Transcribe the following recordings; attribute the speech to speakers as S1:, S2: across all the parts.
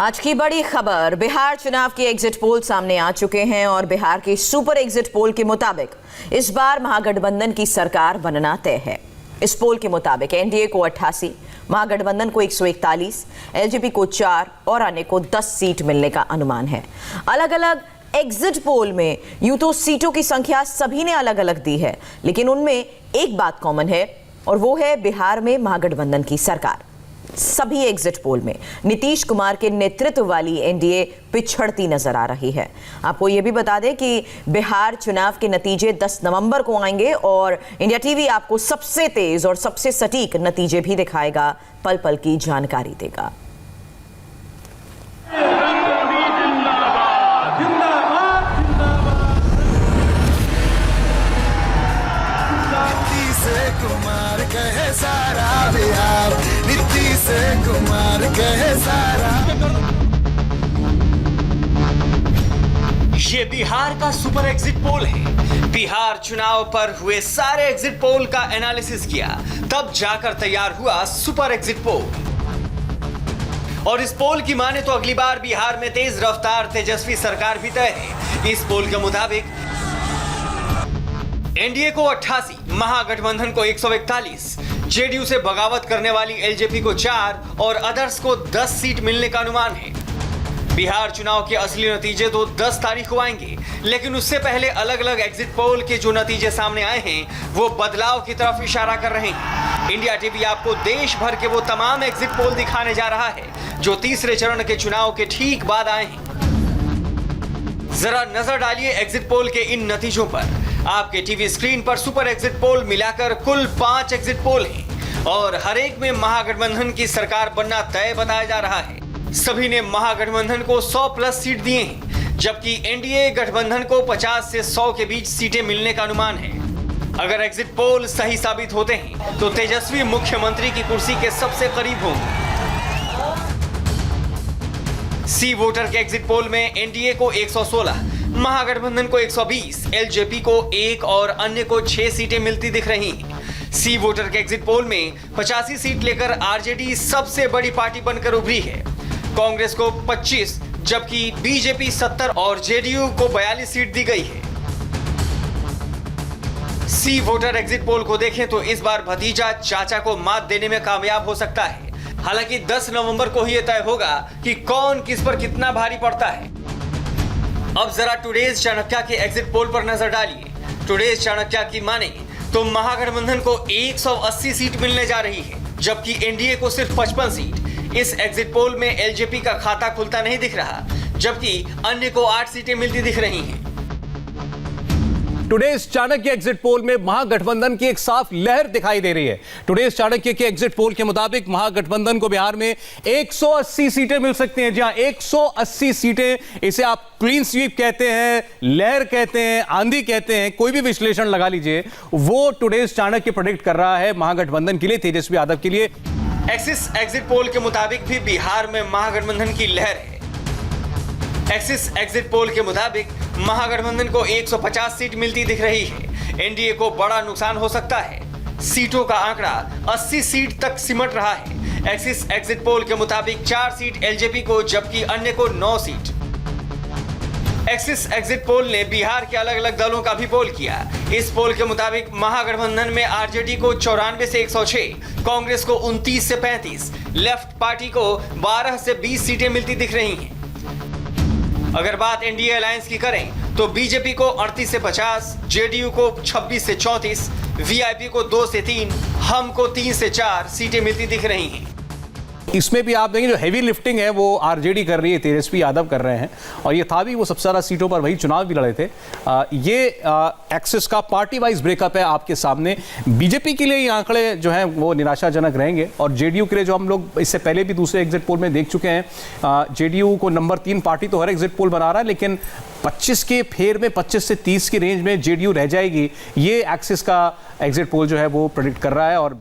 S1: आज की बड़ी खबर, बिहार चुनाव की एग्जिट पोल सामने आ चुके हैं और बिहार की सुपर एग्जिट पोल के मुताबिक इस बार महागठबंधन की सरकार बनना तय है। इस पोल के मुताबिक एनडीए को 88, महागठबंधन को 141, एलजेपी को 4 और अन्य को 10 सीट मिलने का अनुमान है। अलग अलग एग्जिट पोल में यूं तो सीटों की संख्या सभी ने अलग अलग दी है, लेकिन उनमें एक बात कॉमन है और वो है बिहार में महागठबंधन की सरकार। सभी एग्जिट पोल में नीतीश कुमार के नेतृत्व वाली एनडीए पिछड़ती नजर आ रही है। आपको यह भी बता दें कि बिहार चुनाव के नतीजे 10 नवंबर को आएंगे और इंडिया टीवी आपको सबसे तेज और सबसे सटीक नतीजे भी दिखाएगा, पल पल की जानकारी देगा।
S2: कुमार कहे सारा बिहार, नीतीश कुमार कहे सारा।
S3: ये बिहार का सुपर एग्जिट पोल है। बिहार चुनाव पर हुए सारे एग्जिट पोल का एनालिसिस किया, तब जाकर तैयार हुआ सुपर एग्जिट पोल। और इस पोल की माने तो अगली बार बिहार में तेज रफ्तार तेजस्वी सरकार भी तय है। इस पोल के मुताबिक एनडीए को 88, महागठबंधन को 141, जेडीयू से बगावत करने वाली एलजेपी को 4 और अदर्स को 10 सीट मिलने का अनुमान है। बिहार चुनाव के असली नतीजे तो 10 तारीख को आएंगे, लेकिन उससे पहले अलग अलग एग्जिट पोल के जो नतीजे सामने आए हैं वो बदलाव की तरफ इशारा कर रहे हैं। इंडिया टीवी आपको देश भर के वो तमाम एग्जिट पोल दिखाने जा रहा है जो तीसरे चरण के चुनाव के ठीक बाद आए हैं। जरा नजर डालिए एग्जिट पोल के इन नतीजों पर। आपके टीवी स्क्रीन पर सुपर एग्जिट पोल मिलाकर कुल 5 एग्जिट पोल हैं और हर एक में महागठबंधन की सरकार बनना तय बताया जा रहा है। सभी ने महागठबंधन को 100 प्लस सीट दिए हैं, जबकि एनडीए गठबंधन को 50 से 100 के बीच सीटें मिलने का अनुमान है। अगर एग्जिट पोल सही साबित होते हैं तो तेजस्वी मुख्यमंत्री की कुर्सी के सबसे करीब होंगे। सी वोटर के एग्जिट पोल में एनडीए को 116, महागठबंधन को 120, एलजेपी को 1 और अन्य को 6 सीटें मिलती दिख रही हैं। सी वोटर के एग्जिट पोल में 85 सीट लेकर आरजेडी सबसे बड़ी पार्टी बनकर उभरी है। कांग्रेस को 25, जबकि बीजेपी 70 और जेडीयू को 42 सीट दी गई है। सी वोटर एग्जिट पोल को देखें तो इस बार भतीजा चाचा को मात देने में कामयाब हो सकता है। हालांकि 10 नवंबर को ही यह तय होगा कि कौन किस पर कितना भारी पड़ता है। अब जरा टुडेज चाणक्य के एग्जिट पोल पर नजर डालिए। टुडेज चाणक्य की माने तो महागठबंधन को 180 सीट मिलने जा रही है, जबकि एनडीए को सिर्फ 55 सीट। इस एग्जिट पोल में एलजेपी का खाता खुलता नहीं दिख रहा, जबकि अन्य को 8 सीटें मिलती दिख रही हैं।
S4: टुडेज चाणक्य एग्जिट पोल में महागठबंधन की एक साफ लहर दिखाई दे रही है। टुडेज चाणक्य के एग्जिट पोल के मुताबिक महागठबंधन को बिहार में 180 सीटें मिल सकती हैं। जहां 180 सीटें, इसे आप क्लीन स्वीप कहते हैं, लहर कहते हैं, आंधी कहते हैं, कोई भी विश्लेषण लगा लीजिए, वो टुडेज चाणक्य प्रेडिक्ट कर रहा है महागठबंधन के लिए, तेजस्वी यादव के लिए।
S3: एक्सिस एग्जिट पोल के मुताबिक भी बिहार में महागठबंधन की लहर है। एक्सिस एग्जिट पोल के मुताबिक महागठबंधन को 150 सीट मिलती दिख रही है। एनडीए को बड़ा नुकसान हो सकता है। सीटों का आंकड़ा 80 सीट तक सिमट रहा है। एक्सिस एग्जिट पोल के मुताबिक 4 सीट एलजेपी को, जबकि अन्य को 9 सीट। एक्सिस एग्जिट पोल ने बिहार के अलग अलग दलों का भी पोल किया। इस पोल के मुताबिक महागठबंधन में आरजेडी को 94 से 106, कांग्रेस को 29 से 35, लेफ्ट पार्टी को 12 से 20 सीटें मिलती दिख रही हैं। अगर बात एनडीए अलायंस की करें तो बीजेपी को 38 से 50, जेडीयू को 26 से 34, वीआईपी को 2 से 3, हम को 3 से 4 सीटें मिलती दिख रही हैं।
S4: इसमें भी आप देखें जो हैवी लिफ्टिंग है वो आरजेडी कर रही है, तेजस्वी यादव कर रहे हैं, और ये था भी वो सबसे ज़्यादा सीटों पर वही चुनाव भी लड़े थे। ये एक्सिस का पार्टी वाइज ब्रेकअप है आपके सामने। बीजेपी के लिए ये आंकड़े जो हैं वो निराशाजनक रहेंगे, और जेडीयू के लिए जो हम लोग इससे पहले भी दूसरे एग्जिट पोल में देख चुके हैं, जेडीयू को नंबर 3 पार्टी तो हर एग्जिट पोल बना रहा है, लेकिन 25 के फेर में 25 से 30 की रेंज में जेडीयू रह जाएगी, ये एक्सिस का एग्जिट पोल जो है वो प्रेडिक्ट कर रहा है। और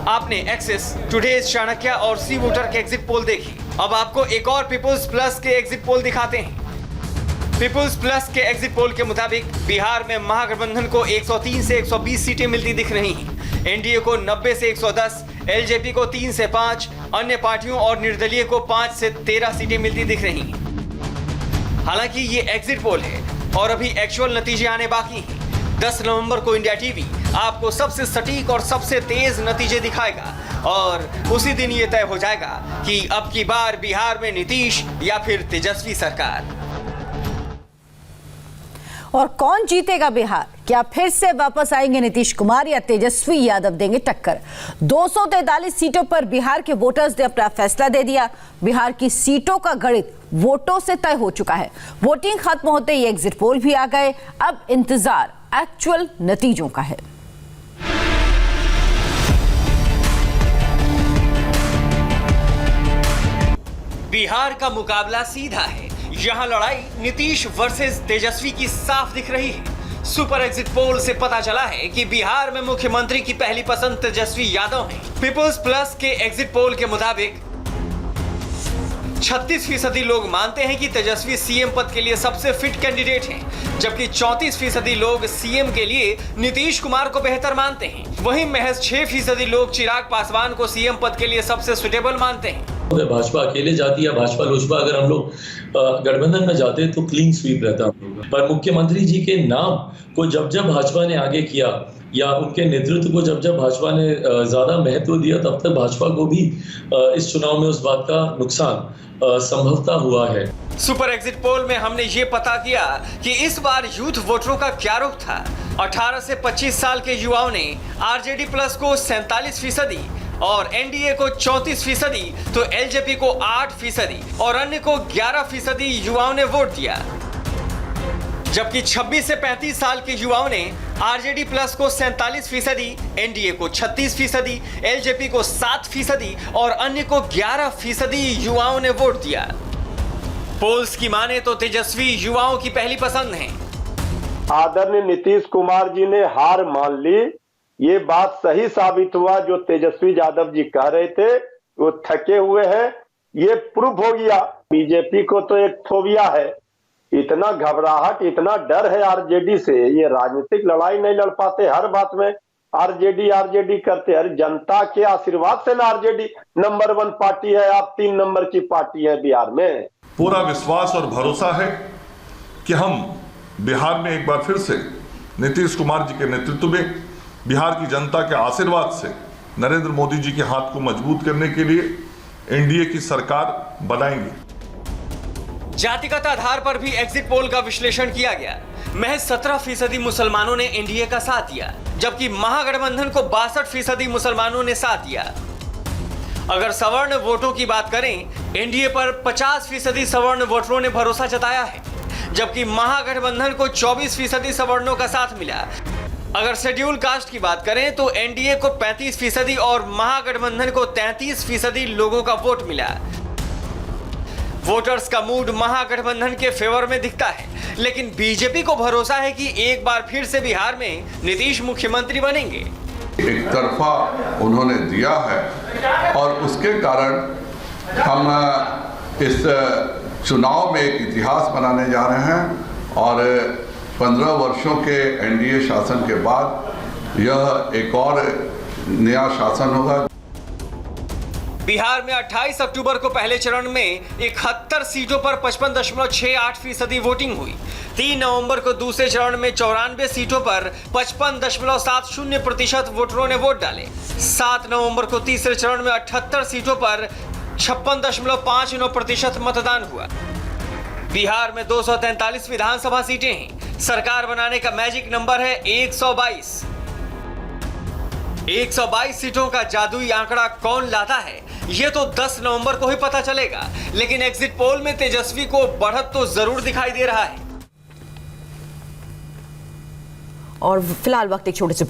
S3: आपने एक्सिस, टुडेज चाणक्य और सी वोटर के एग्जिट पोल देखी। अब आपको एक और पीपुल्स प्लस के एग्जिट पोल दिखाते हैं। पीपुल्स प्लस के एग्जिट पोल के मुताबिक बिहार में महागठबंधन को 103 से 120 सीटें मिलती दिख रही हैं। एनडीए को 90 से 110, एलजेपी को 3 से 5, अन्य पार्टियों और निर्दलीय को 5 से 13 सीटें मिलती दिख रही हैं। हालांकि ये एग्जिट पोल है और अभी एक्चुअल नतीजे आने बाकी हैं। 10 नवंबर को इंडिया टीवी आपको सबसे सटीक और सबसे तेज नतीजे दिखाएगा और उसी दिन ये तय हो जाएगा कि अब की बार बिहार में नीतीश या फिर तेजस्वी सरकार।
S5: और कौन जीतेगा बिहार? क्या फिर से वापस आएंगे नीतीश कुमार या तेजस्वी यादव देंगे टक्कर? 243 सीटों पर बिहार के वोटर्स ने अपना फैसला दे दिया। बिहार की सीटों का गणित वोटों से तय हो चुका है। वोटिंग खत्म होते ही एग्जिट पोल भी आ गए। अब इंतजार एक्चुअल नतीजों का है।
S3: बिहार का मुकाबला सीधा है। यहां लड़ाई नीतीश वर्सेस तेजस्वी की साफ दिख रही है। सुपर एग्जिट पोल से पता चला है कि बिहार में मुख्यमंत्री की पहली पसंद तेजस्वी यादव हैं। पीपल्स प्लस के एग्जिट पोल के मुताबिक 36% लोग मानते हैं कि तेजस्वी सीएम पद के लिए सबसे फिट कैंडिडेट हैं, जबकि 34% लोग सीएम के लिए नीतीश कुमार को बेहतर मानते हैं। वहीं महज 6% लोग चिराग पासवान को सीएम पद के लिए सबसे सुटेबल मानते हैं।
S6: भाजपा अकेले जाती या भाजपा लोजपा अगर हम लोग गठबंधन में जाते तो क्लीन स्वीप रहता हम लोग। पर मुख्यमंत्री जी के नाम को जब जब भाजपा ने आगे किया या उनके नेतृत्व को जब जब भाजपा ने ज्यादा महत्व दिया, तब तक भाजपा को भी इस चुनाव में उस बात का नुकसान संभवतः हुआ है।
S3: सुपर एग्जिट पोल में हमने ये पता किया कि इस बार यूथ वोटरों का क्या रुख था। 18 से 25 साल के युवाओं ने आरजेडी प्लस को 47% और एनडीए को 34%, तो एलजेपी को 8% और अन्य को 11% युवाओं ने वोट दिया। जबकि 26 से 35 साल के युवाओं ने आरजेडी प्लस को 47%, एनडीए को 36%, एलजेपी को 7% और अन्य को 11% युवाओं ने वोट दिया। पोल्स की माने तो तेजस्वी युवाओं की पहली पसंद है।
S7: आदरणीय नीतीश कुमार जी ने हार मान ली। ये बात सही साबित हुआ जो तेजस्वी यादव जी कह रहे थे, वो थके हुए हैं। ये प्रूफ हो गया। बीजेपी को तो एक फोबिया है, इतना घबराहट, इतना डर है आरजेडी से। ये राजनीतिक लड़ाई नहीं लड़ पाते, हर बात में आरजेडी करते। हर जनता के आशीर्वाद से ना आरजेडी नंबर 1 पार्टी है। आप 3 नंबर की पार्टी है बिहार में।
S8: पूरा विश्वास और भरोसा है कि हम बिहार में एक बार फिर से नीतीश कुमार जी के नेतृत्व में बिहार की जनता के आशीर्वाद से नरेंद्र मोदी जी के हाथ को मजबूत करने के लिए एनडीए की सरकार बनाएंगे।
S3: जातिगत आधार पर भी एग्जिट पोल का विश्लेषण किया गया। महज 17% मुसलमानों ने एनडीए का साथ दिया, जबकि महागठबंधन को 62% मुसलमानों ने साथ दिया। अगर सवर्ण वोटों की बात करें, एनडीए पर 50% सवर्ण वोटरों ने भरोसा जताया है, जबकि महागठबंधन को 24% सवर्णों का साथ मिला। अगर शेड्यूल कास्ट की बात करें तो एनडीए को 35% और महागठबंधन को 33% लोगों का वोट मिला। वोटर्स का मूड महागठबंधन के फेवर में दिखता है, लेकिन बीजेपी को भरोसा है कि एक बार फिर से बिहार में नीतीश मुख्यमंत्री बनेंगे।
S9: एक तरफा उन्होंने दिया है और उसके कारण हम इस चुनाव में एक इतिहास बनाने जा रहे हैं और 15 वर्षों के एनडीए शासन के बाद यह एक और नया शासन होगा।
S3: बिहार में 28 अक्टूबर को पहले चरण में 71 सीटों पर 55.68% वोटिंग हुई। 3 नवंबर को दूसरे चरण में 94 सीटों पर 55.70% वोटरों ने वोट डाले। 7 नवंबर को तीसरे चरण में 78 सीटों पर 56.59% मतदान हुआ। बिहार में 243 विधानसभा सीटें हैं। सरकार बनाने का मैजिक नंबर है 122। 122 सीटों का जादुई आंकड़ा कौन लाता है, यह तो 10 नवंबर को ही पता चलेगा। लेकिन एग्जिट पोल में तेजस्वी को बढ़त तो जरूर दिखाई दे रहा है।
S1: और फिलहाल वक्त एक छोटे से ब्रेक